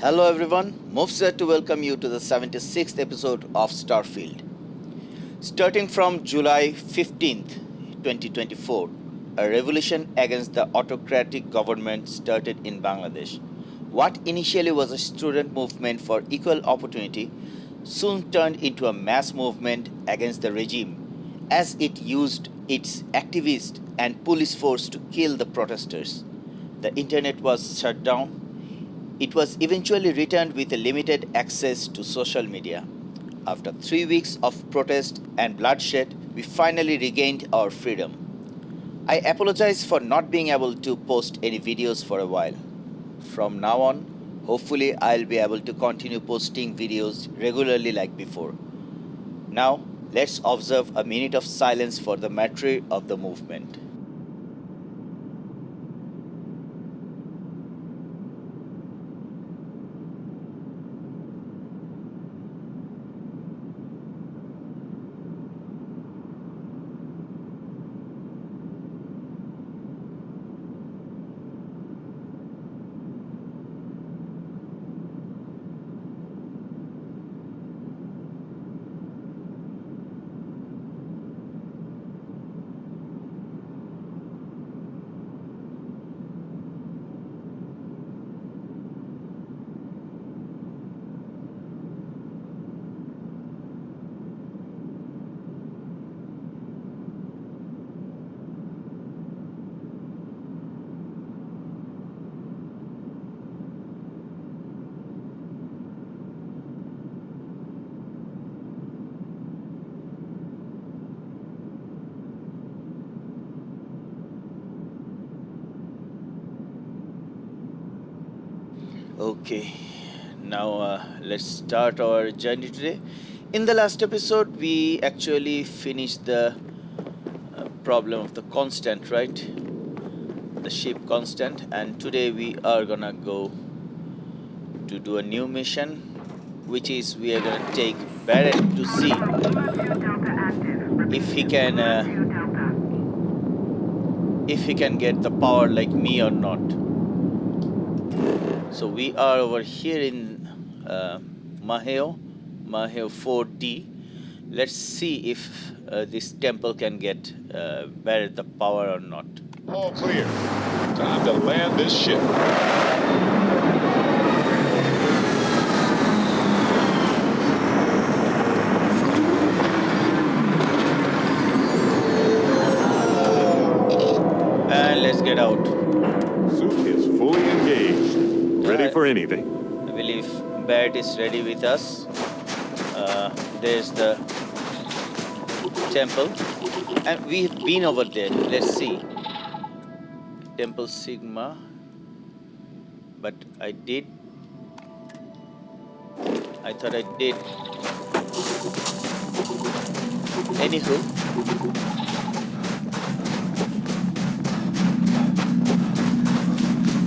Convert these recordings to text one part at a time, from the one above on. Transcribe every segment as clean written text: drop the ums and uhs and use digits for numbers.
Hello everyone, MUFS here to welcome you to the 76th episode of Starfield. Starting from July 15th, 2024, a revolution against the autocratic government started in Bangladesh. What initially was a student movement for equal opportunity soon turned into a mass movement against the regime as it used its activists and police force to kill the protesters. The internet was shut down. It was eventually returned with a limited access to social media. After 3 weeks of protest and bloodshed, we finally regained our freedom. I apologize for not being able to post any videos for a while. From now on, hopefully I'll be able to continue posting videos regularly like before. Now, let's observe a minute of silence for the martyr of the movement. Okay, now let's start our journey today. In the last episode, we actually finished the problem of the constant, right? The ship constant, and today we are gonna go to do a new mission, which is we are gonna take Barret to see if he can get the power like me or not. So we are over here in Maheo 4D. Let's see if this temple can get Barret the power or not. All clear. Time to land this ship. And let's get out. Suit is fully engaged. Ready for anything. I believe Barret is ready with us. There's the temple. And we've been over there. Let's see. Temple Sigma. But I thought I did. Anywho.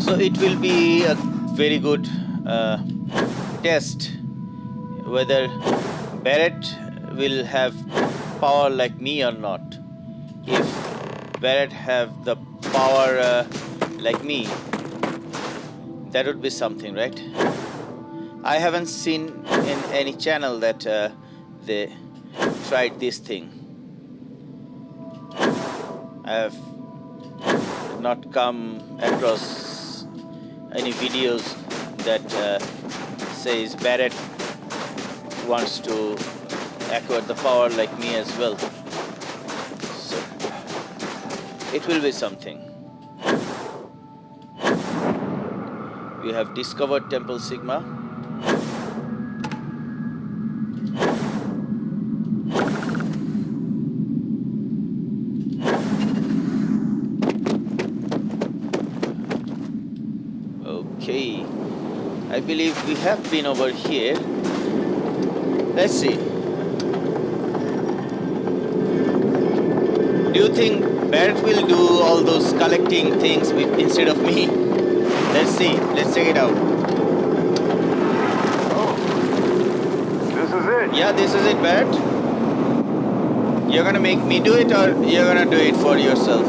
So it will be a very good test whether Barret will have power like me or not. If Barret have the power like me, that would be something, right? I haven't seen in any channel that they tried this thing. I have not come across any videos that says Barret wants to acquire the power like me as well. So it will be something. We have discovered Temple Sigma. Okay, I believe we have been over here. Let's see. Do you think Barret will do all those collecting things instead of me? Let's see. Let's check it out. Oh, this is it. Yeah, this is it, Barret. You're gonna make me do it, or you're gonna do it for yourself?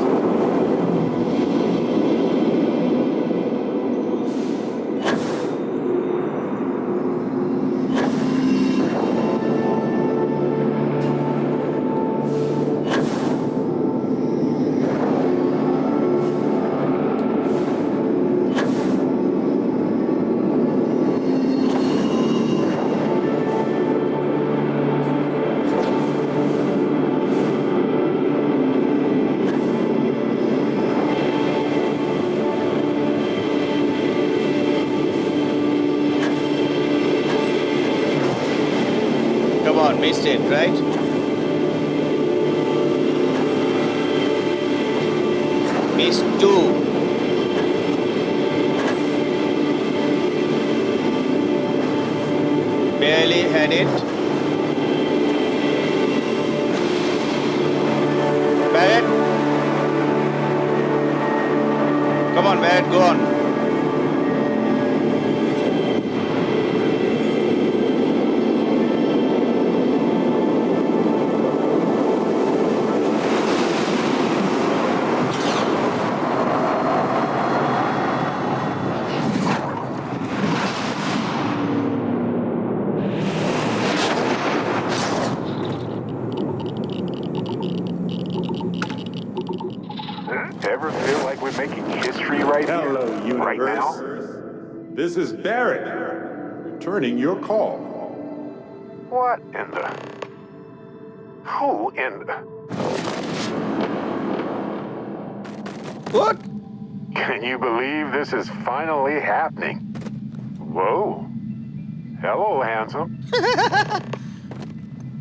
on, missed it, right? Missed 2. Barely had it. Barret. Come on, Barret, go on. Ever feel like we're making history right Hello, here? universe. Right now? This is Barret, returning your call. What in the... Who in the... What? Can you believe this is finally happening? Whoa. Hello, handsome.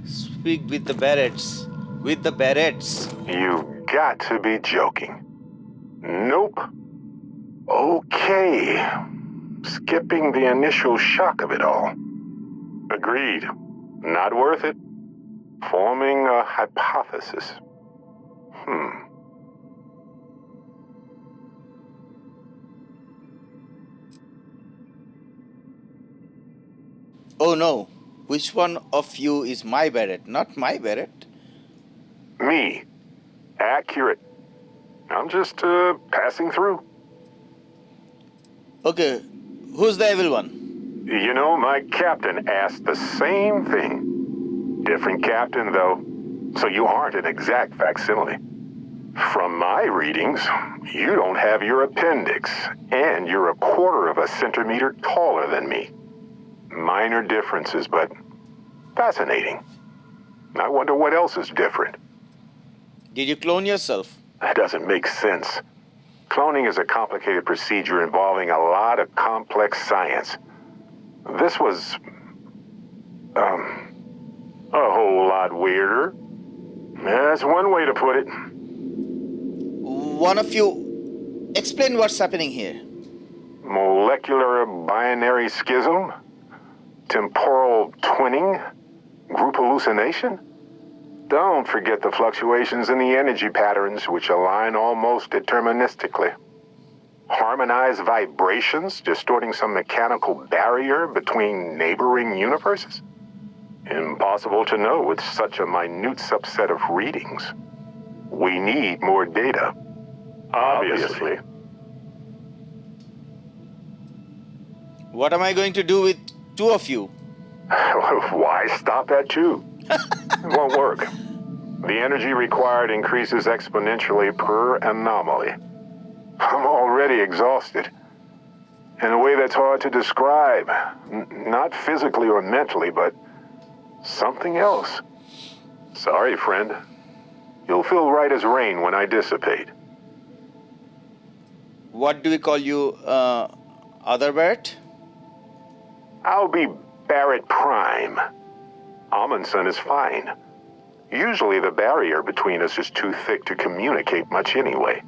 Speak with the Barrets. With the Barrets. You got to be joking. Nope. Okay. Skipping the initial shock of it all. Agreed. Not worth it. Forming a hypothesis. Oh no. Which one of you is my Barret? Not my Barret. Me. Accurate. I'm just, passing through. Okay. Who's the evil one? You know, my captain asked the same thing. Different captain, though, so you aren't an exact facsimile. From my readings, you don't have your appendix, and you're 1/4 of a centimeter taller than me. Minor differences, but fascinating. I wonder what else is different. Did you clone yourself? That doesn't make sense. Cloning is a complicated procedure involving a lot of complex science. This was, a whole lot weirder. That's one way to put it. One of you, explain what's happening here. Molecular binary schism? Temporal twinning? Group hallucination? Don't forget the fluctuations in the energy patterns, which align almost deterministically. Harmonized vibrations distorting some mechanical barrier between neighboring universes? Impossible to know with such a minute subset of readings. We need more data. Obviously. What am I going to do with 2 of you? Why stop at 2? It won't work. The energy required increases exponentially per anomaly. I'm already exhausted. In a way that's hard to describe. Not physically or mentally, but something else. Sorry, friend. You'll feel right as rain when I dissipate. What do we call you, other Barret? I'll be Barret Prime. Amundsen is fine. Usually the barrier between us is too thick to communicate much anyway.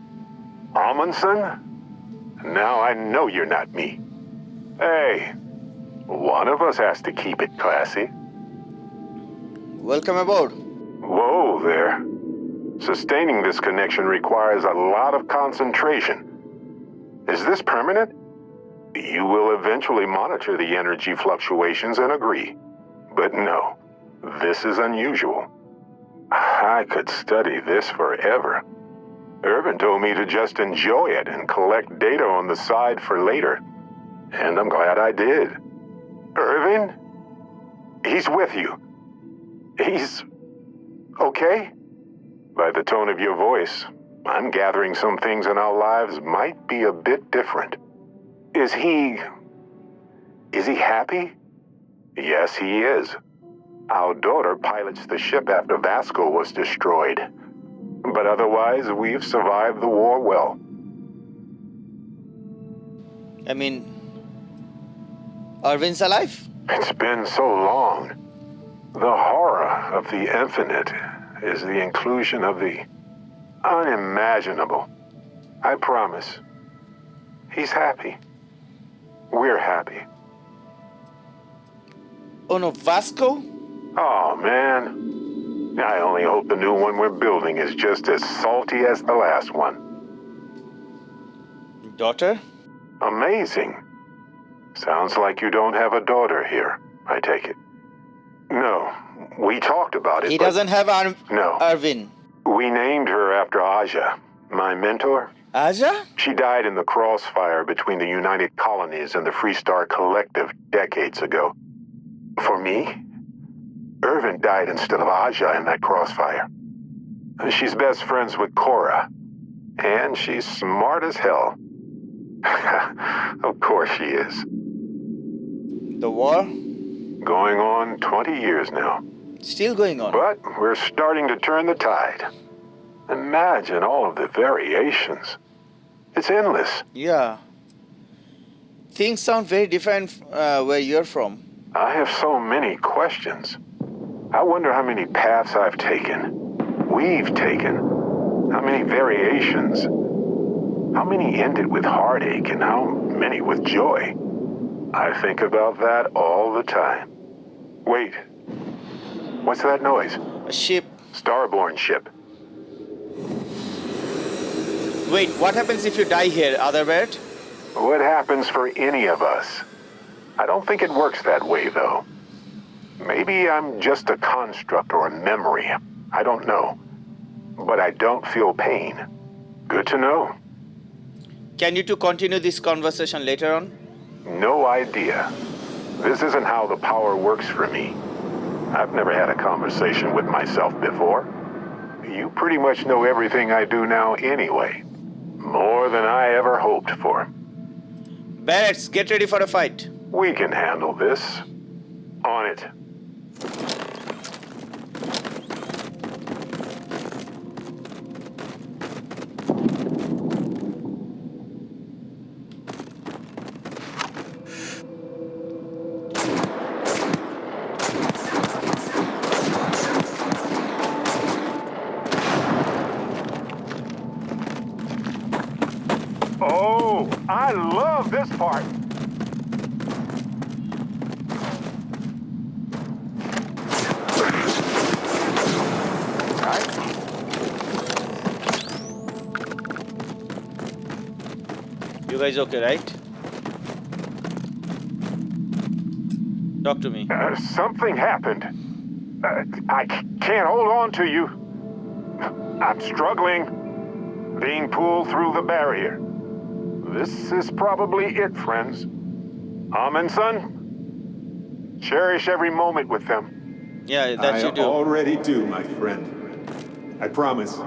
Amundsen? Now I know you're not me. Hey, one of us has to keep it classy. Welcome aboard. Whoa there. Sustaining this connection requires a lot of concentration. Is this permanent? You will eventually monitor the energy fluctuations and agree. But no, this is unusual. I could study this forever. Irvin told me to just enjoy it and collect data on the side for later. And I'm glad I did. Irvin? He's with you. He's... okay? By the tone of your voice, I'm gathering some things in our lives might be a bit different. Is he happy? Yes, he is. Our daughter pilots the ship after Vasco was destroyed. But otherwise, we've survived the war well. I mean, Arvin's alive? It's been so long. The horror of the infinite is the inclusion of the unimaginable. I promise. He's happy. We're happy. Oh no, Vasco? Oh, man. I only hope the new one we're building is just as salty as the last one. Daughter? Amazing. Sounds like you don't have a daughter here, I take it. No, we talked about it, He but doesn't have no. Arvin. We named her after Aja, my mentor. Aja? She died in the crossfire between the United Colonies and the Freestar Collective decades ago. For me, Irvin died instead of Aja in that crossfire. She's best friends with Cora, and she's smart as hell. Of course she is. The war? Going on 20 years now. Still going on. But we're starting to turn the tide. Imagine all of the variations. It's endless. Yeah. Things sound very different where you're from. I have so many questions. I wonder how many paths I've taken. We've taken. How many variations. How many ended with heartache and how many with joy. I think about that all the time. Wait. What's that noise? A ship. Starborn ship. Wait, what happens if you die here, other Barret? What happens for any of us? I don't think it works that way, though. Maybe I'm just a construct or a memory. I don't know. But I don't feel pain. Good to know. Can you two continue this conversation later on? No idea. This isn't how the power works for me. I've never had a conversation with myself before. You pretty much know everything I do now anyway. More than I ever hoped for. Barrett, get ready for a fight. We can handle this. On it. Oh, I love this part. You guys okay, right? Talk to me. Something happened. I can't hold on to you. I'm struggling, being pulled through the barrier. This is probably it, friends. Amundsen, cherish every moment with them. Yeah, that you do. I already do, my friend. I promise.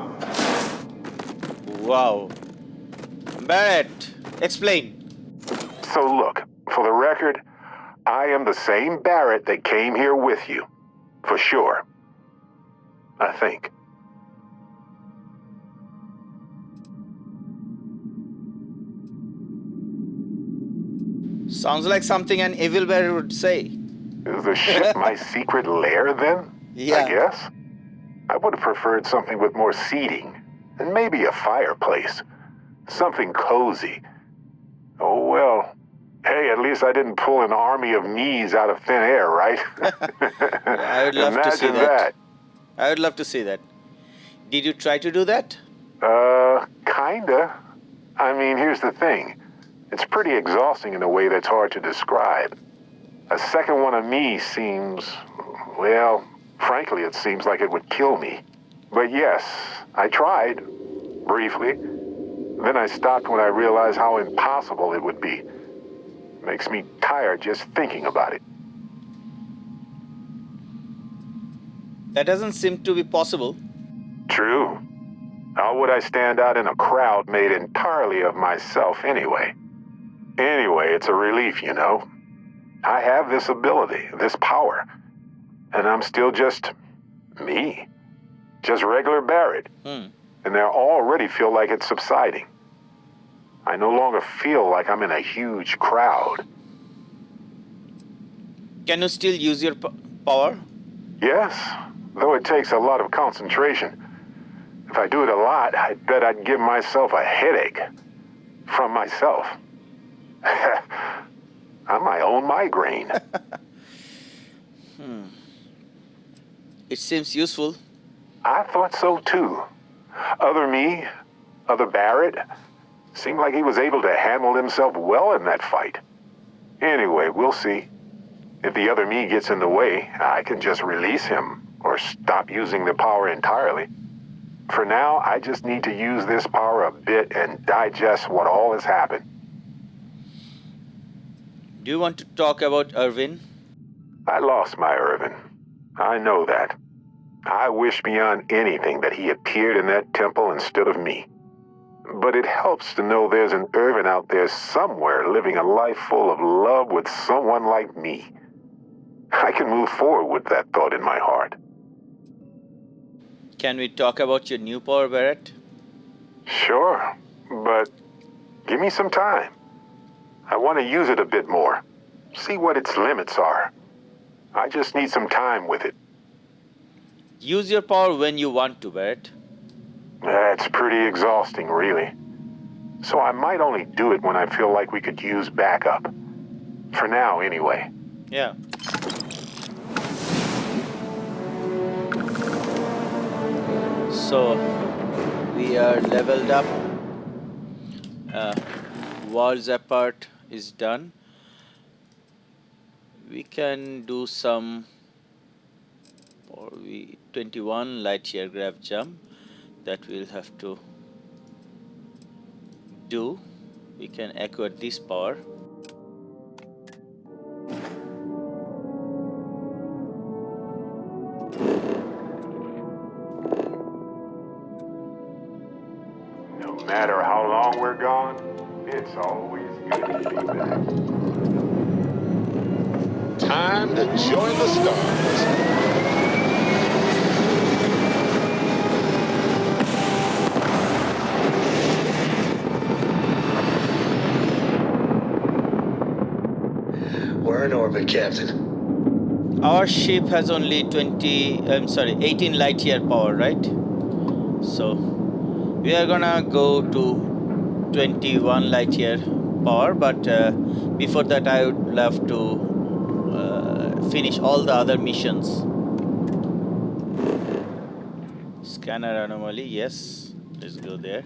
Wow. Barrett, explain. So look, for the record, I am the same Barret that came here with you. For sure. I think. Sounds like something an evil Barrett would say. Is the ship my secret lair, then? Yeah. I guess. I would have preferred something with more seating. And maybe a fireplace. Something cozy. Oh, well. Hey, at least I didn't pull an army of knees out of thin air, right? I would love to see Imagine that. I would love to see that. Did you try to do that? Kinda. I mean, here's the thing. It's pretty exhausting in a way that's hard to describe. A second one of me seems, well, frankly, it seems like it would kill me. But yes, I tried, briefly. Then I stopped when I realized how impossible it would be. Makes me tired just thinking about it. That doesn't seem to be possible. True. How would I stand out in a crowd made entirely of myself anyway? Anyway, it's a relief, you know. I have this ability, this power. And I'm still just me. Just regular Barret. And I already feel like it's subsiding. I no longer feel like I'm in a huge crowd. Can you still use your power? Yes, though it takes a lot of concentration. If I do it a lot, I bet I'd give myself a headache. From myself. I'm my own migraine. It seems useful. I thought so too. Other me, other Barret, seemed like he was able to handle himself well in that fight. Anyway, we'll see. If the other me gets in the way, I can just release him or stop using the power entirely. For now, I just need to use this power a bit and digest what all has happened. Do you want to talk about Irvin? I lost my Irvin. I know that. I wish beyond anything that he appeared in that temple instead of me. But it helps to know there's an Irvin out there somewhere living a life full of love with someone like me. I can move forward with that thought in my heart. Can we talk about your new power, Barret? Sure, but give me some time. I want to use it a bit more. See what its limits are. I just need some time with it. Use your power when you want to, Barret. That's pretty exhausting, really. So I might only do it when I feel like we could use backup. For now, anyway. Yeah. So, we are leveled up. Walls apart is done. We can do some 21 light year grav jump that we'll have to do. We can acquire this power. No matter how long we're gone, it's always good to be back. Time to join the stars. We're in orbit, Captain. Our ship has only 18 light year power, right? So we are gonna go to 21 light year power, but before that I would love to finish all the other missions. Scanner anomaly, yes, let's go there.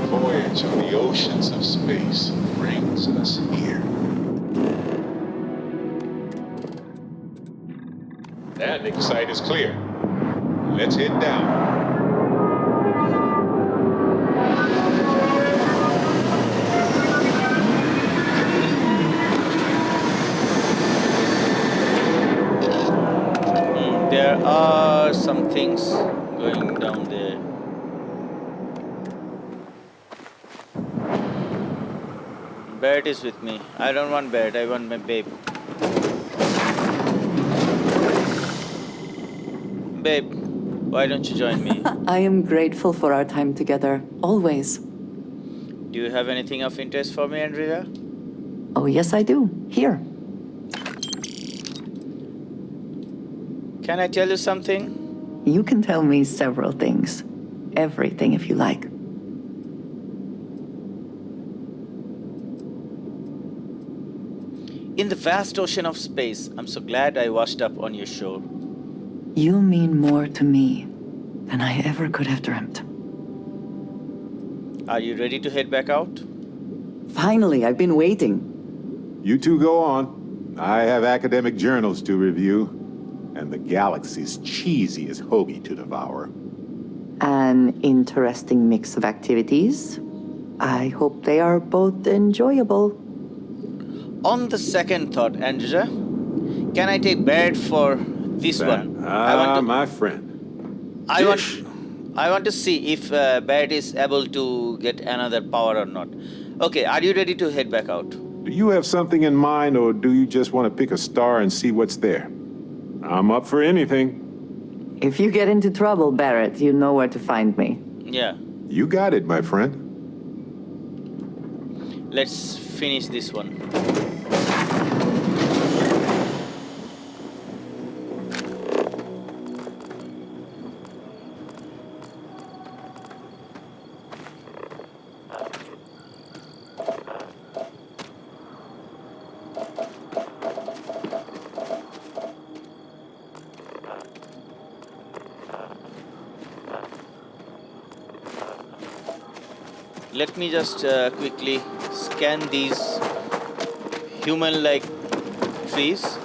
Voyage on the oceans of space brings us here. Landing site is clear. Let's head down. There are some things going down there. Barret is with me. I don't want Barret, I want my babe. Babe, why don't you join me? I am grateful for our time together, always. Do you have anything of interest for me, Andrea? Oh, yes, I do. Here. Can I tell you something? You can tell me several things. Everything, if you like. In the vast ocean of space, I'm so glad I washed up on your shore. You mean more to me than I ever could have dreamt. Are you ready to head back out? Finally, I've been waiting. You two go on. I have academic journals to review, and the galaxy's cheesy as hoagie to devour. An interesting mix of activities. I hope they are both enjoyable. On the second thought, Andrea, can I take Barret for this one? My friend. I want to see if Barret is able to get another power or not. Okay, are you ready to head back out? Do you have something in mind, or do you just want to pick a star and see what's there? I'm up for anything. If you get into trouble, Barret, you know where to find me. Yeah. You got it, my friend. Let's finish this one. Let me just quickly scan these human-like trees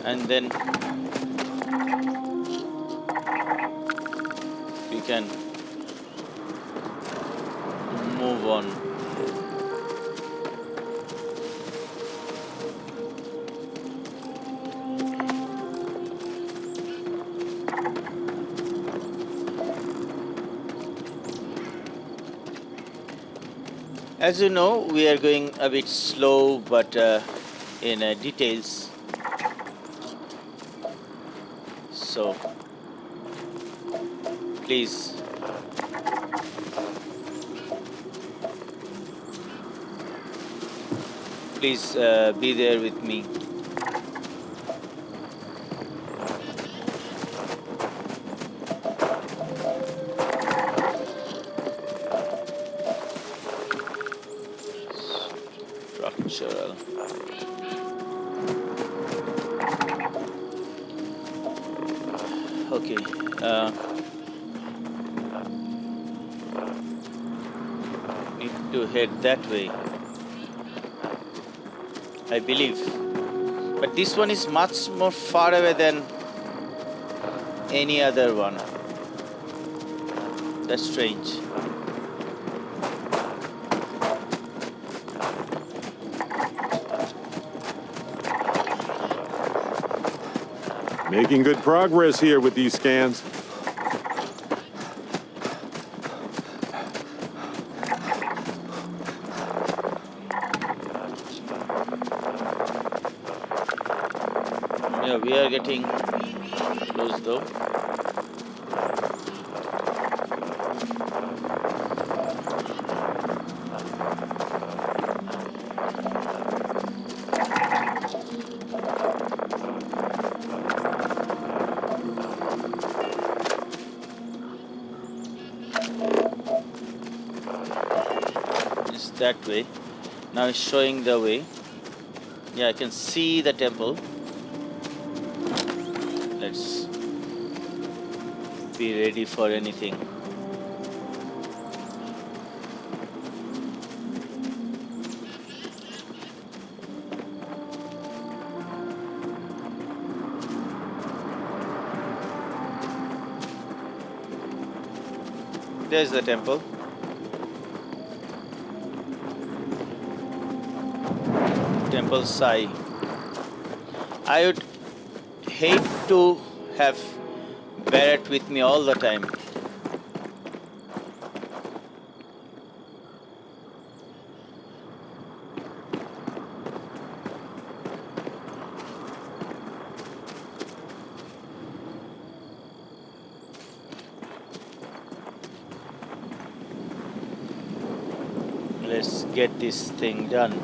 and then we can move on. As you know, we are going a bit slow, but in details. So, please be there with me. Structural. Okay. Need to head that way, I believe. But this one is much more far away than any other one. That's strange. Making good progress here with these scans. Yeah, we are getting close though. It's that way. Now it's showing the way. Yeah, I can see the temple. Let's be ready for anything. There's the temple. Temple Sai. I would hate to have Barret with me all the time. Let's get this thing done.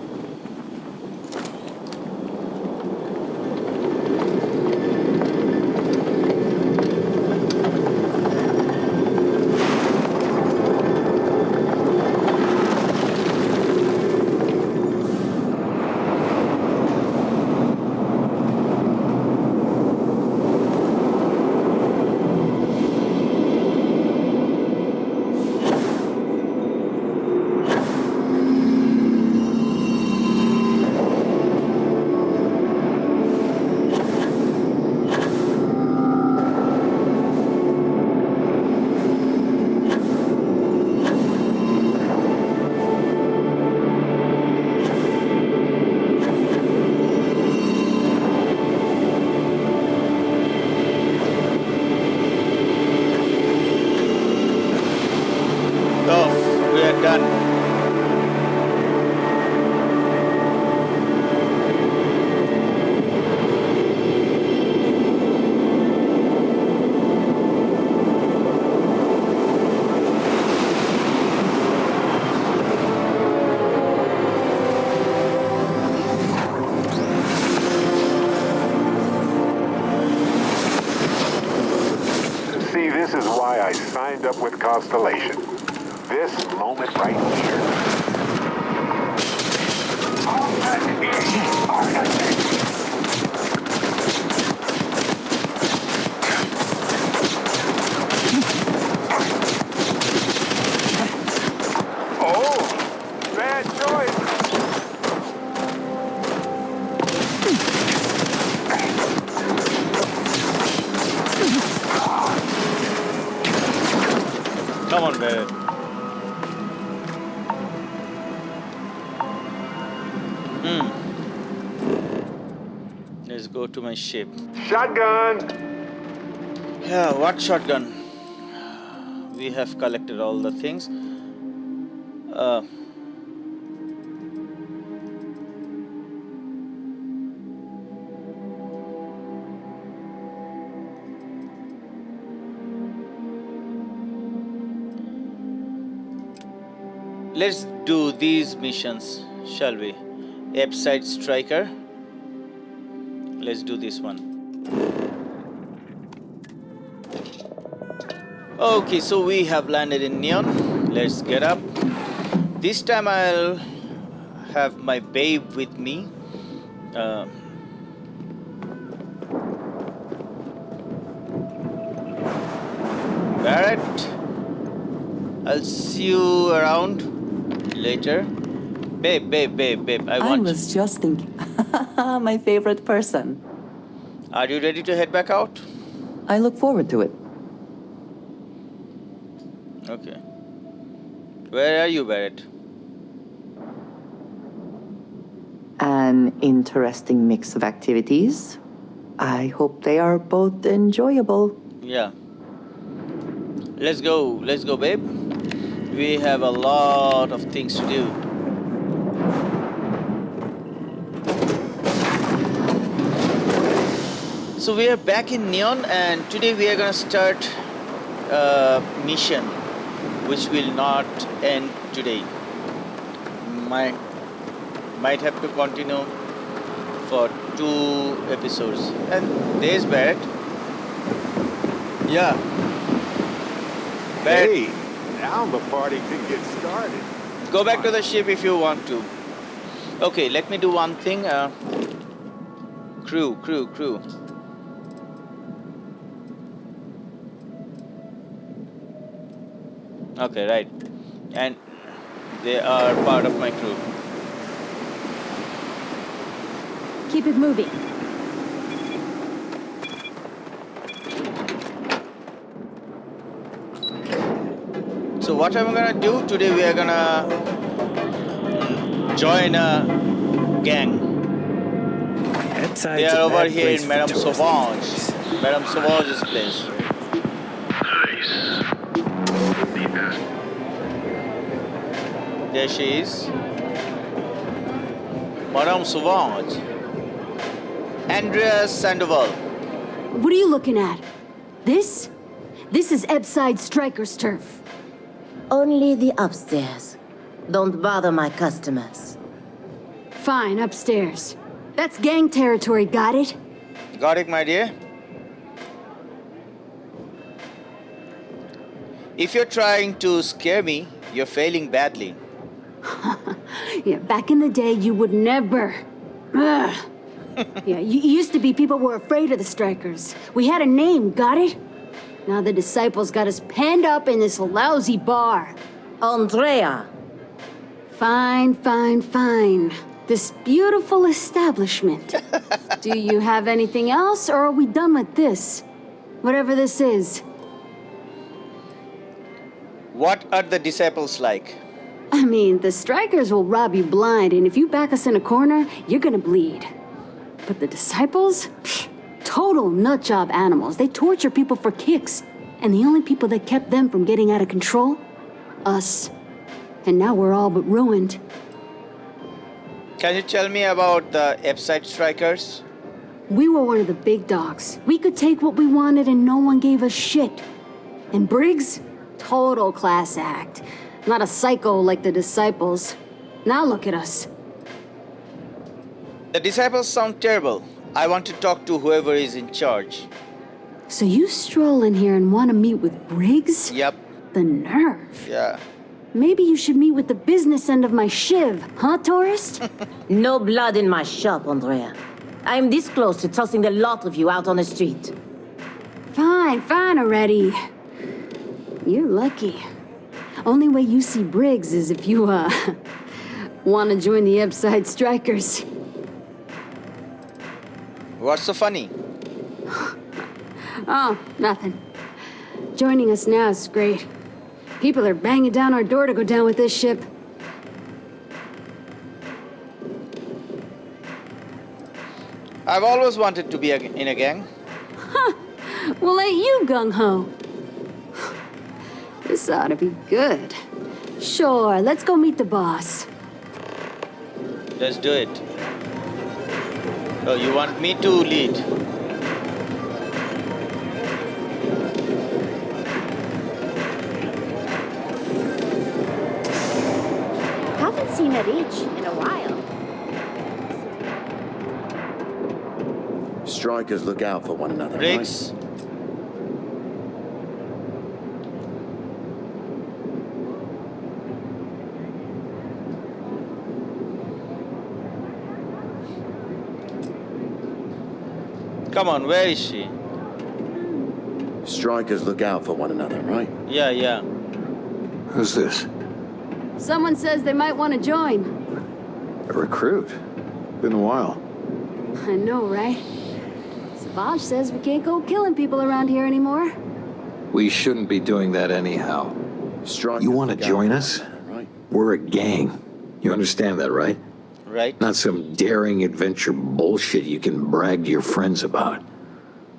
lined up with Constellation. This moment right here. Oh, bad choice. Come on, Barret. Let's go to my ship. Shotgun. Yeah, what shotgun? We have collected all the things. Let's do these missions, shall we? Upside Striker. Let's do this one. Okay, so we have landed in Neon. Let's get up. This time I'll have my babe with me. Barret, I'll see you around later. Babe, I want was just thinking, my favorite person. Are you ready to head back out? I look forward to it. Okay. Where are you, Barret? An interesting mix of activities. I hope they are both enjoyable. Yeah. Let's go, babe. We have a lot of things to do. So we are back in Neon, and today we are gonna start a mission which will not end today. Might have to continue for 2 episodes. And there's Barret. Yeah. Barret, Hey, now the party can get started. go back to the ship if you want to. Okay, let me do one thing. Crew. Okay, right. And they are part of my crew. Keep it moving. So what I'm gonna do today, we are gonna join a gang. They are over here in Madame Sauvage. Madame Sauvage's place. There she is. Madame Sauvage. Andreas Sandoval. What are you looking at? This? This is Ebside Striker's turf. Only the upstairs. Don't bother my customers. Fine, upstairs. That's gang territory, got it? Got it, my dear? If you're trying to scare me, you're failing badly. Yeah, back in the day, you would never. Ugh. Yeah, you used to be people were afraid of the Strikers. We had a name, got it? Now the disciples got us penned up in this lousy bar. Andrea! Fine. This beautiful establishment. Do you have anything else, or are we done with this? Whatever this is. What are the disciples like? I mean, the Strikers will rob you blind, and if you back us in a corner, you're gonna bleed. But the disciples? Pfft, total nutjob animals. They torture people for kicks. And the only people that kept them from getting out of control? Us. And now we're all but ruined. Can you tell me about the Upside Strikers? We were one of the big dogs. We could take what we wanted and no one gave us shit. And Briggs? Total class act. Not a psycho like the disciples. Now look at us. The disciples sound terrible. I want to talk to whoever is in charge. So you stroll in here and want to meet with Briggs? Yep. The nerve. Yeah. Maybe you should meet with the business end of my shiv, huh, tourist? No blood in my shop, Andrea. I am this close to tossing the lot of you out on the street. Fine already. You're lucky. Only way you see Briggs is if you, want to join the Upside Strikers. What's so funny? Oh, nothing. Joining us now is great. People are banging down our door to go down with this ship. I've always wanted to be in a gang. Well, ain't you gung-ho? This ought to be good. Sure, let's go meet the boss. Let's do it. Oh, you want me to lead? Haven't seen a reach in a while. Strikers look out for one another, right? Briggs. Come on, where is she? Strikers look out for one another, right? Yeah. Who's this? Someone says they might want to join. A recruit? Been a while. I know, right? Savage says we can't go killing people around here anymore. We shouldn't be doing that anyhow. Strikers You want to look out join for us? one another, right? We're a gang. You understand that, right? Right? Not some daring adventure bullshit you can brag to your friends about.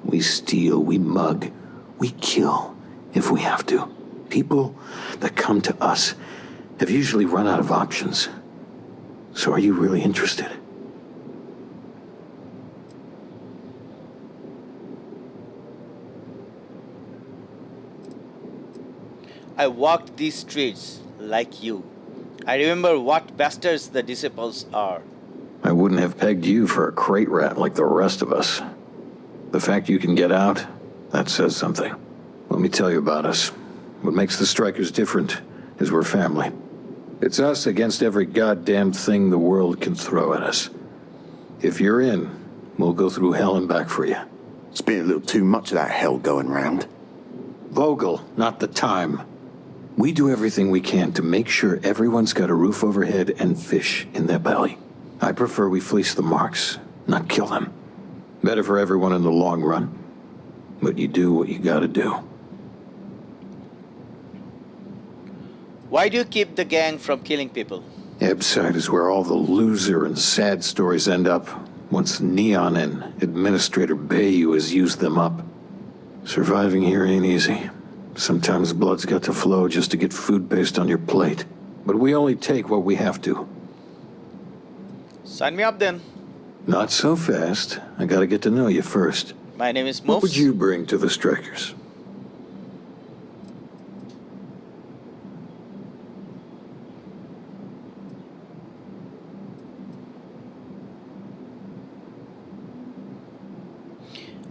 We steal, we mug, we kill if we have to. People that come to us have usually run out of options. So are you really interested? I walked these streets like you. I remember what bastards the disciples are. I wouldn't have pegged you for a crate rat like the rest of us. The fact you can get out, that says something. Let me tell you about us. What makes the Strikers different is we're family. It's us against every goddamn thing the world can throw at us. If you're in, we'll go through hell and back for you. It's been a little too much of that hell going round. Vogel, not the time. We do everything we can to make sure everyone's got a roof overhead and fish in their belly. I prefer we fleece the marks, not kill them. Better for everyone in the long run. But you do what you gotta do. Why do you keep the gang from killing people? Ebside is where all the loser and sad stories end up once Neon and Administrator Bayou has used them up. Surviving here ain't easy. Sometimes blood's got to flow just to get food based on your plate. But we only take what we have to. Sign me up then. Not so fast. I gotta get to know you first. My name is MUFS. What would you bring to the Strikers?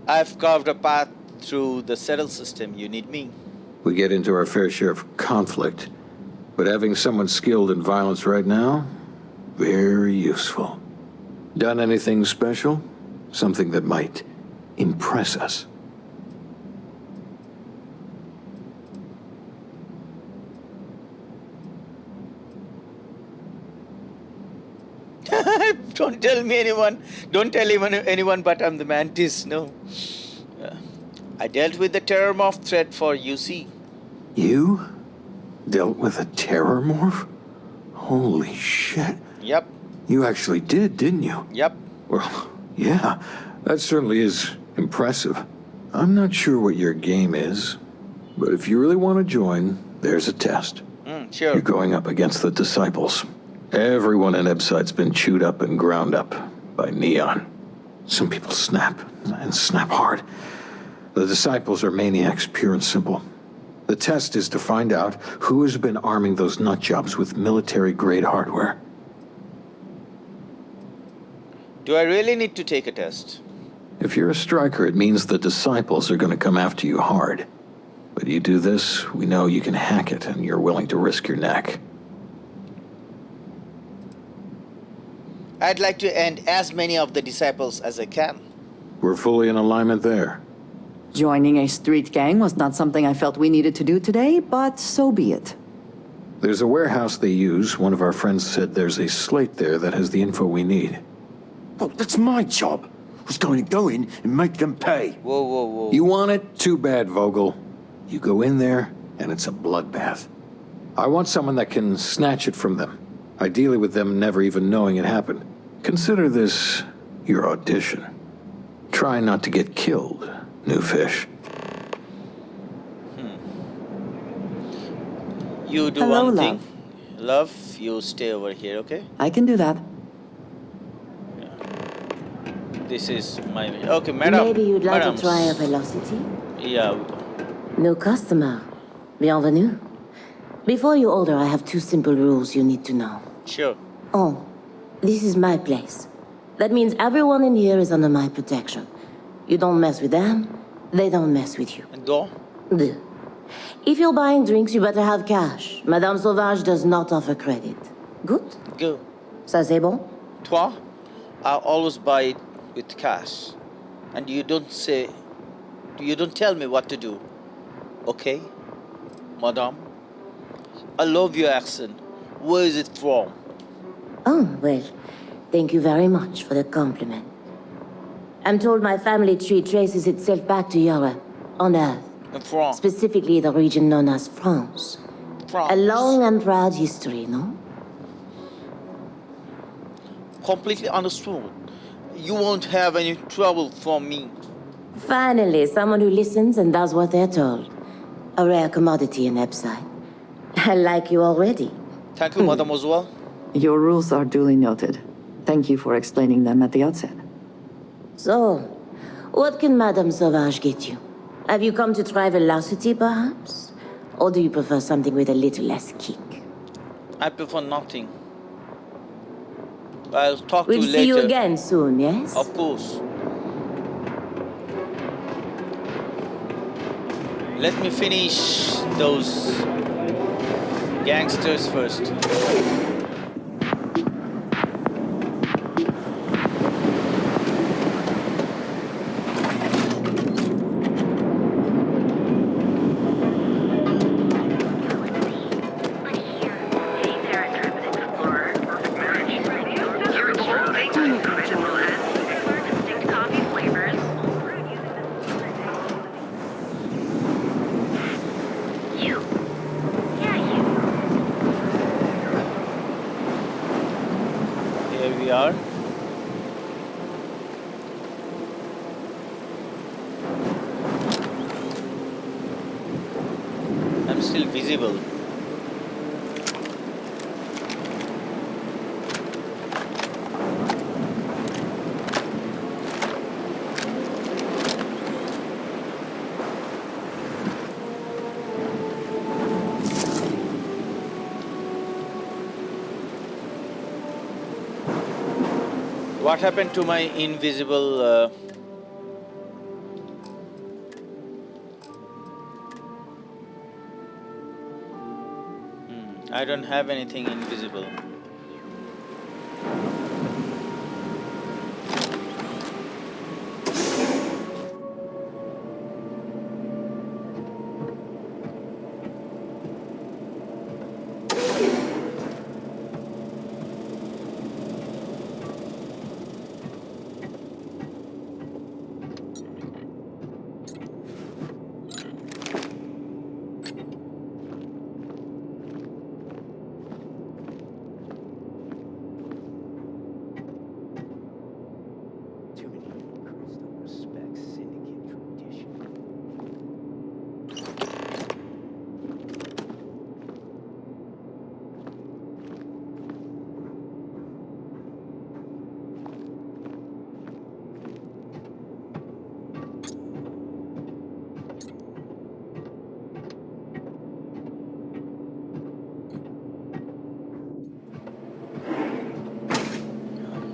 I've carved a path through the settle system. You need me. We get into our fair share of conflict, but having someone skilled in violence right now, very useful. Done anything special? Something that might impress us? Don't tell me anyone. Don't tell anyone but I'm the mantis. No. I dealt with the terror morph threat for UC. You? Dealt with a terror morph? Holy shit. Yep. You actually did, didn't you? Yep. Well, yeah, that certainly is impressive. I'm not sure what your game is, but if you really want to join, there's a test. Sure. You're going up against the Disciples. Everyone in Ebside's been chewed up and ground up by Neon. Some people snap, and snap hard. The Disciples are maniacs, pure and simple. The test is to find out who has been arming those nutjobs with military-grade hardware. Do I really need to take a test? If you're a striker, it means the Disciples are going to come after you hard. But you do this, we know you can hack it, and you're willing to risk your neck. I'd like to end as many of the disciples as I can. We're fully in alignment there. Joining a street gang was not something I felt we needed to do today, but so be it. There's a warehouse they use. One of our friends said there's a slate there that has the info we need. Oh, that's my job. I was going to go in and make them pay. Whoa, whoa, whoa. You want it? Too bad, Vogel. You go in there, and it's a bloodbath. I want someone that can snatch it from them. Ideally with them never even knowing it happened. Consider this your audition. Try not to get killed, new fish. You do Hello, one love. thing. Love, you stay over here, okay? I can do that. This is my... Okay, madam. Maybe you'd like Madams. to try a velocity? Yeah. No customer. Bienvenue. Before you order, I have 2 simple rules you need to know. Sure. Oh, this is my place. That means everyone in here is under my protection. You don't mess with them, they don't mess with you. And go. Deux. If you're buying drinks, you better have cash. Madame Sauvage does not offer credit. Good? Go. Ça c'est bon? Toi, I always buy it with cash. And you don't tell me what to do. Okay? Madame? I love your accent. Where is it from? Oh, well, thank you very much for the compliment. I'm told my family tree traces itself back to Europe, on Earth. And from? Specifically the region known as France. France. A long and proud history, no? Completely understood. You won't have any trouble from me. Finally, someone who listens and does what they're told. A rare commodity in Epside. I like you already. Thank you, mademoiselle. Your rules are duly noted. Thank you for explaining them at the outset. So, what can Madame Sauvage get you? Have you come to try velocity, perhaps? Or do you prefer something with a little less kick? I prefer nothing. I'll talk We'll to you see later. you again soon, yes? Of course. Let me finish those gangsters first. Here we are. I'm still visible. What happened to my invisible? I don't have anything invisible.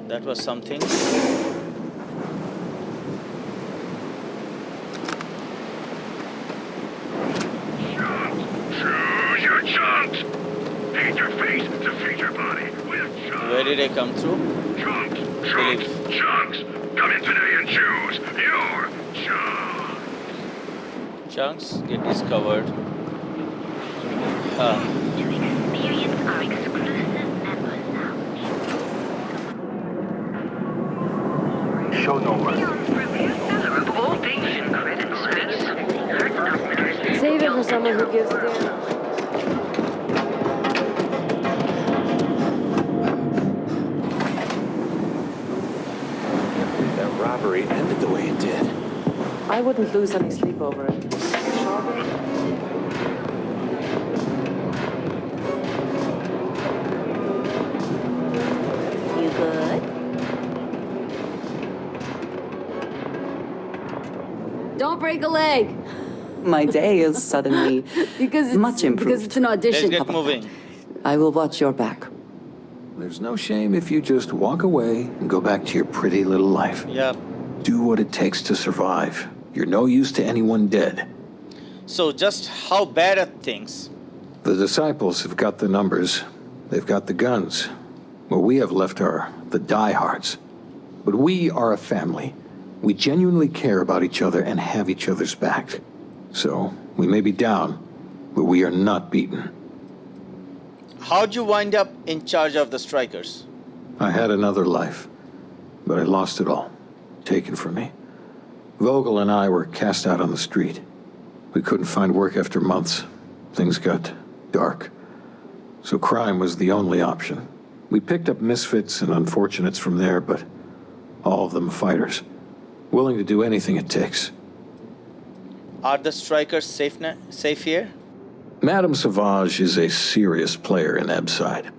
That was something. come through. Chunks, Believe. chunks, come in today and choose your chunks. Chunks get discovered. To experience our exclusive members lounge. Show no mercy. Of all things in credit space. Save it for someone who gives a damn. That robbery ended the way it did. I wouldn't lose any sleep over it. You good? Don't break a leg. My day is suddenly Because it's, much improved. Because it's an Let's audition. get moving. I will watch your back. There's no shame if you just walk away and go back to your pretty little life. Yeah. Do what it takes to survive. You're no use to anyone dead. So just how bad are things? The disciples have got the numbers. They've got the guns. What we have left are the diehards. But we are a family. We genuinely care about each other and have each other's back. So, we may be down, but we are not beaten. How'd you wind up in charge of the strikers? I had another life, but I lost it all. Taken from me. Vogel and I were cast out on the street. We couldn't find work after months. Things got dark. So crime was the only option. We picked up misfits and unfortunates from there, but all of them fighters. Willing to do anything it takes. Are the strikers safe here? Madame Sauvage is a serious player in Ebside.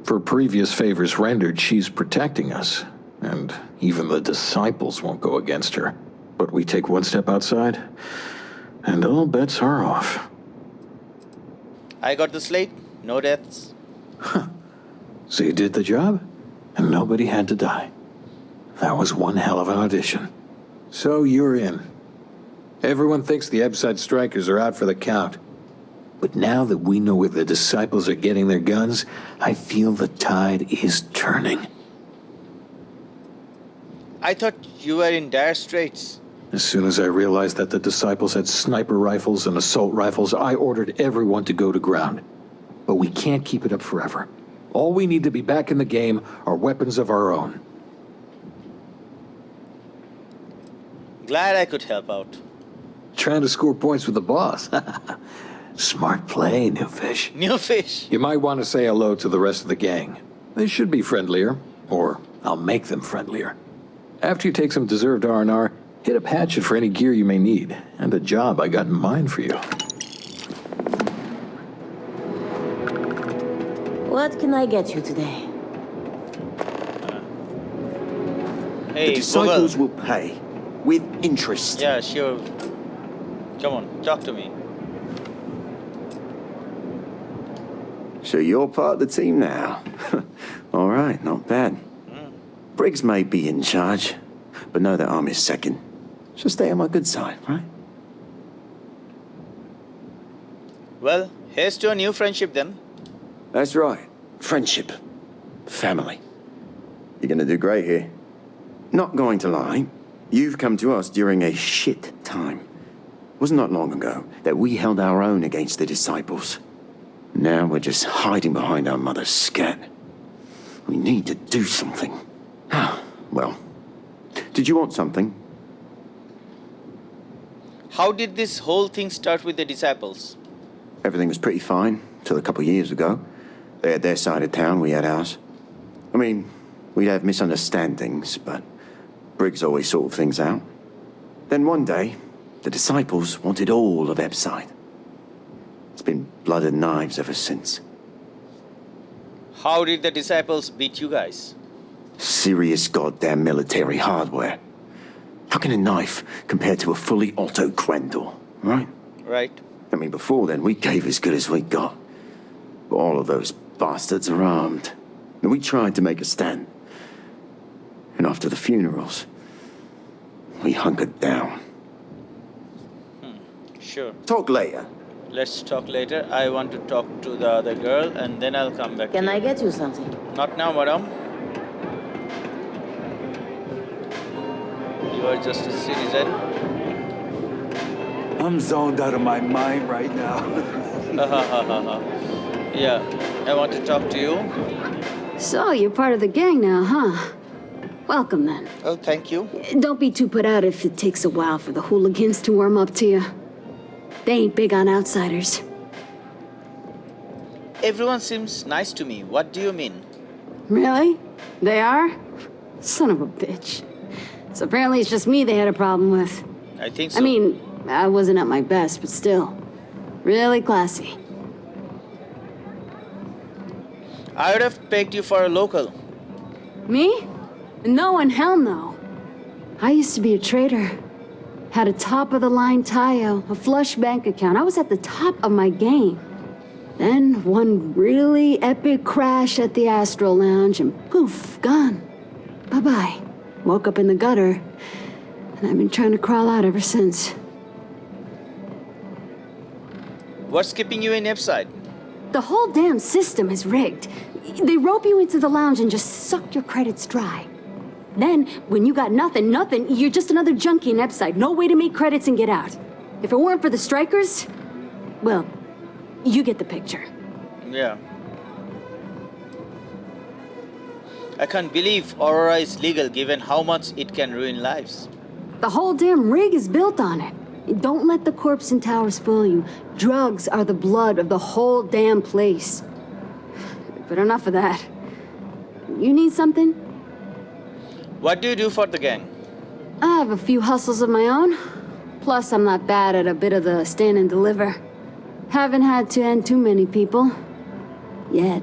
For previous favors rendered, she's protecting us. And even the disciples won't go against her. But we take one step outside, and all bets are off. I got the slate. No deaths. So you did the job, and nobody had to die. That was one hell of an audition. So you're in. Everyone thinks the Ebside strikers are out for the count. But now that we know where the disciples are getting their guns, I feel the tide is turning. I thought you were in dire straits. As soon as I realized that the disciples had sniper rifles and assault rifles, I ordered everyone to go to ground. But we can't keep it up forever. All we need to be back in the game are weapons of our own. Glad I could help out. Trying to score points with the boss. Smart play, new fish. New fish. You might want to say hello to the rest of the gang. They should be friendlier, or I'll make them friendlier. After you take some deserved R&R, hit up Hatchet for any gear you may need, and a job I got in mind for you. What can I get you today? Hey, The disciples Vogel. will pay. With interest. Yeah, sure. Come on, talk to me. So you're part of the team now. All right, not bad. Briggs may be in charge, but know that I'm his second. So stay on my good side, right? Well, here's to a new friendship then. That's right. Friendship. Family. You're gonna do great here. Not going to lie, you've come to us during a shit time. Wasn't that long ago that we held our own against the disciples. Now we're just hiding behind our mother's scat. We need to do something. Well, did you want something? How did this whole thing start with the disciples? Everything was pretty fine till a couple of years ago. They had their side of town, we had ours. I mean, we'd have misunderstandings, but Briggs always sorted things out. Then one day, the disciples wanted all of Ebside. It's been blood and knives ever since. How did the disciples beat you guys? Serious goddamn military hardware. How can a knife compare to a fully auto Quendor, right? Right. I mean, before then, we gave as good as we got. But all of those bastards are armed. And we tried to make a stand. And after the funerals, we hunkered down. Sure. Talk later. Let's talk later. I want to talk to the other girl and then I'll come back. Can to I you. get you something? Not now, madam. You are just a citizen. I'm zoned out of my mind right now. Yeah, I want to talk to you. So, you're part of the gang now, huh? Welcome then. Oh, thank you. Don't be too put out if it takes a while for the hooligans to warm up to you. They ain't big on outsiders. Everyone seems nice to me. What do you mean? Really? They are? Son of a bitch. So apparently it's just me they had a problem with. I think so. I mean, I wasn't at my best, but still. Really classy. I would have pegged you for a local. Me? No and hell no. I used to be a trader. Had a top-of-the-line Tayo, a flush bank account. I was at the top of my game. Then one really epic crash at the Astro Lounge and poof, gone. Bye-bye. Woke up in the gutter, and I've been trying to crawl out ever since. What's keeping you in Epside? The whole damn system is rigged. They rope you into the lounge and just suck your credits dry. Then, when you got nothing, you're just another junkie in Epside. No way to make credits and get out. If it weren't for the strikers, well, you get the picture. Yeah. I can't believe Aurora is legal given how much it can ruin lives. The whole damn rig is built on it. Don't let the corpse and towers fool you. Drugs are the blood of the whole damn place. But enough of that. You need something? What do you do for the gang? I have a few hustles of my own. Plus, I'm not bad at a bit of the stand and deliver. Haven't had to end too many people. Yet.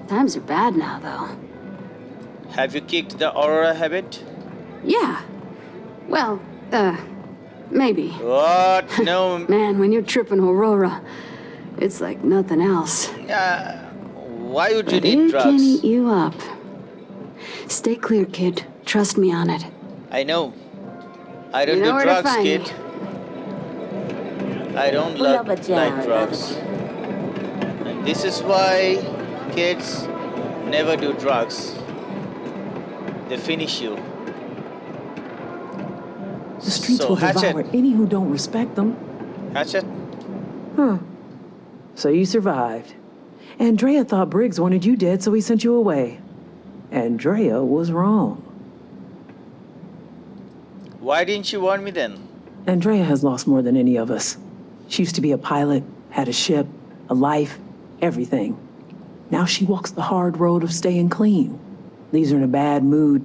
Times are bad now, though. Have you kicked the Aurora habit? Yeah. Well, maybe. What? No. Man, when you're tripping Aurora, it's like nothing else. Why would you But need it drugs? can eat you up. Stay clear, kid. Trust me on it. I know. I don't You know do where to drugs, find kid. me. I don't Pull up a like jar. drugs. And this is why kids never do drugs. They finish you. The streets So, will Hatchet. devour any who don't respect them. Hatchet? Huh. So you survived. Andrea thought Briggs wanted you dead, so he sent you away. Andrea was wrong. Why didn't you warn me then? Andrea has lost more than any of us. She used to be a pilot, had a ship, a life, everything. Now she walks the hard road of staying clean. Leaves her in a bad mood,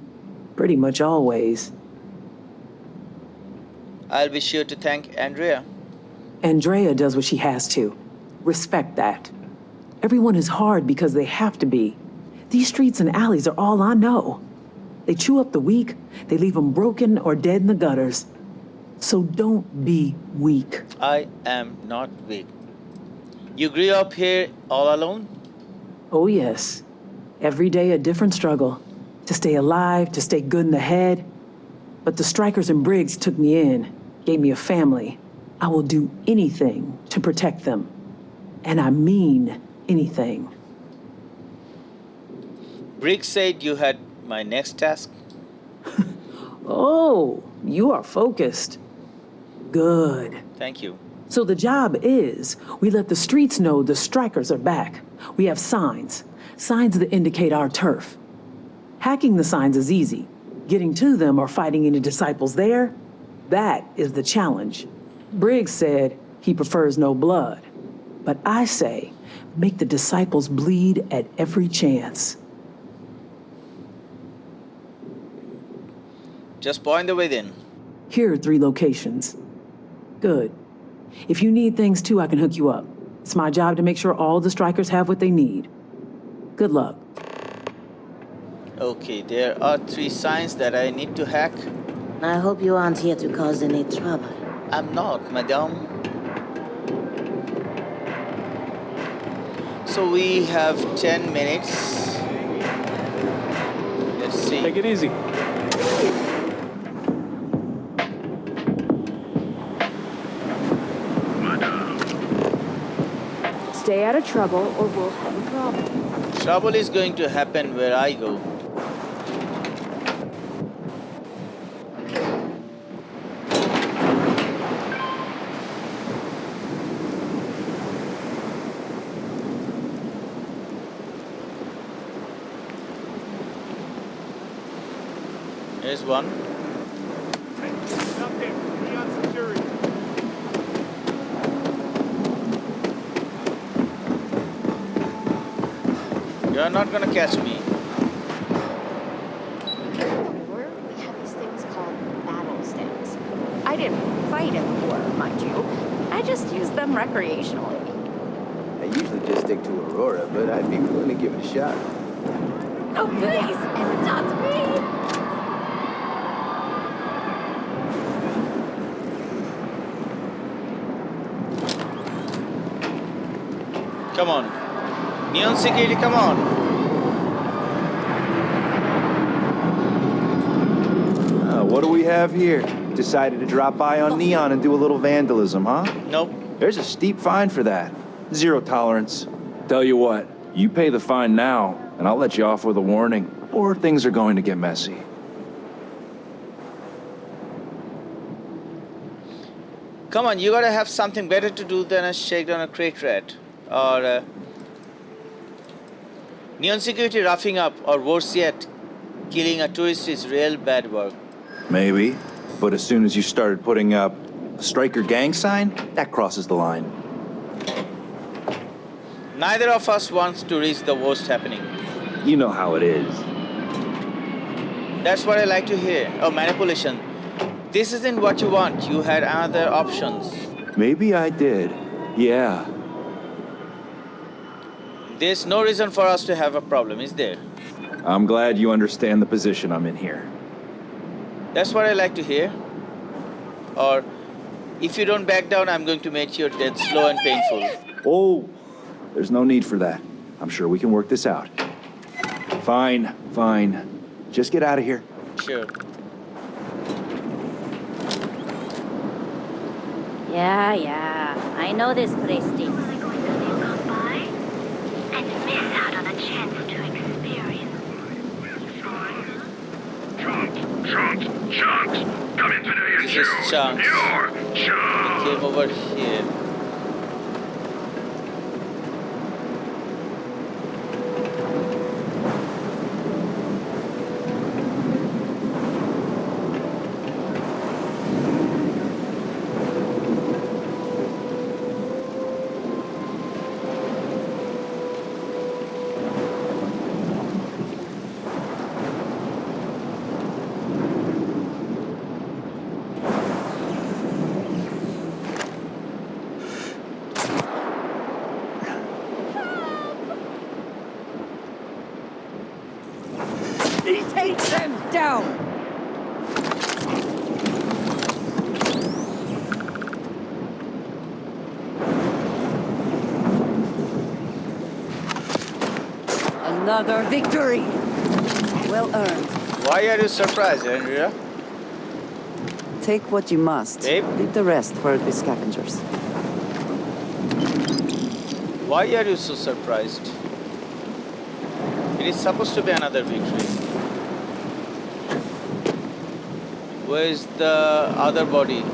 pretty much always. I'll be sure to thank Andrea. Andrea does what she has to. Respect that. Everyone is hard because they have to be. These streets and alleys are all I know. They chew up the weak, they leave them broken or dead in the gutters. So don't be weak. I am not weak. You grew up here all alone? Oh yes. Every day a different struggle. To stay alive, to stay good in the head. But the strikers and Briggs took me in, gave me a family. I will do anything to protect them. And I mean anything. Briggs said you had my next task. Oh, you are focused. Good. Thank you. So the job is, we let the streets know the strikers are back. We have signs that indicate our turf. Hacking the signs is easy. Getting to them or fighting any disciples there, that is the challenge. Briggs said he prefers no blood. But I say, make the disciples bleed at every chance. Just point the way then. Here are 3 locations. Good. If you need things too, I can hook you up. It's my job to make sure all the strikers have what they need. Good luck. Okay, there are 3 signs that I need to hack. I hope you aren't here to cause any trouble. I'm not, madame. So we have 10 minutes. Let's see. Take it easy. Stay out of trouble or we'll have a problem. Trouble is going to happen where I go. is one. You're not gonna catch me. We had these things called battle sticks. I didn't fight in the war, mind you. I just used them recreationally. I usually just stick to Aurora, but I'd be willing to give it a shot. Oh, please! Not me! Come on. Neon security, come on. What do we have here? Decided to drop by on Neon and do a little vandalism, huh? Nope. There's a steep fine for that. 0 tolerance. Tell you what, you pay the fine now, and I'll let you off with a warning, or things are going to get messy. Come on, you gotta have something better to do than a shakedown a crate rat. Or Neon security roughing up, or worse yet, killing a tourist is real bad work. Maybe, but as soon as you started putting up a striker gang sign, that crosses the line. Neither of us wants to reach the worst happening. You know how it is. That's what I like to hear. Oh, manipulation. This isn't what you want. You had other options. Maybe I did. Yeah. There's no reason for us to have a problem, is there? I'm glad you understand the position I'm in here. That's what I like to hear. Or, if you don't back down, I'm going to make your death slow and painful. Oh, there's no need for that. I'm sure we can work this out. Fine, fine. Just get out of here. Sure. Yeah. I know this place stinks. Am I going to come by and miss out on a chance to experience? Chunks! Come in today and This choose. is Chunks. Your He chance. came over here. Take them down! Another victory! Well earned. Why are you surprised, Andrea? Take what you must. Babe? Leave the rest for the scavengers. Why are you so surprised? It is supposed to be another victory. Where's the other body?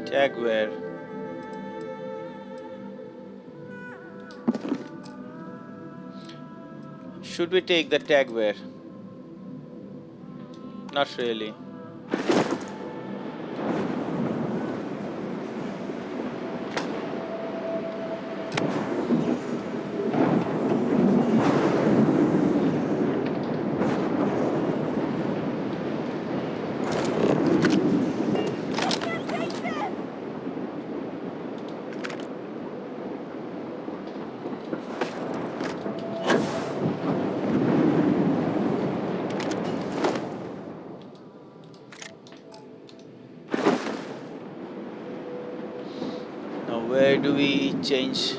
Tagware. Should we take the tagware? Not really. where do we change?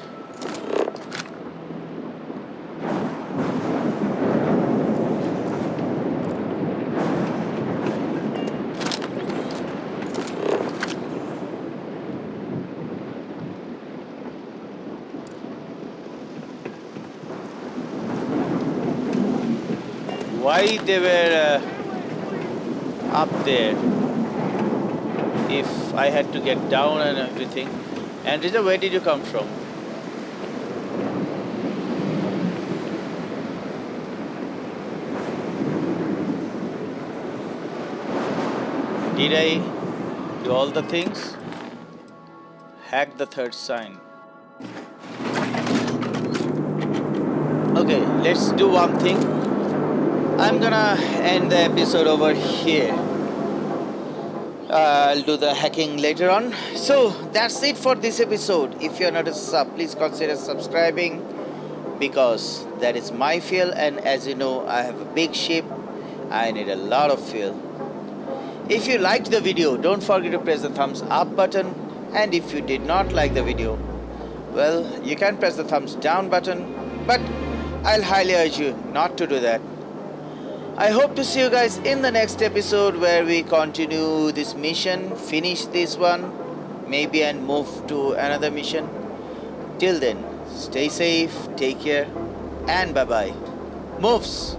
Why they were up there if I had to get down and everything? And Rita, where did you come from? Did I do all the things? Hack the third sign. Okay, let's do one thing. I'm gonna end the episode over here. I'll do the hacking later on. So that's it for this episode. If you're not a sub, please consider subscribing, because that is my fuel, and as you know, I have a big ship. I need a lot of fuel. If you liked the video, don't forget to press the thumbs up button, and if you did not like the video, well, you can press the thumbs down button, but I'll highly urge you not to do that. I hope to see you guys in the next episode, where we continue this mission, finish this one, maybe, and move to another mission. Till then, stay safe, take care, and bye-bye. MUFS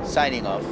signing off.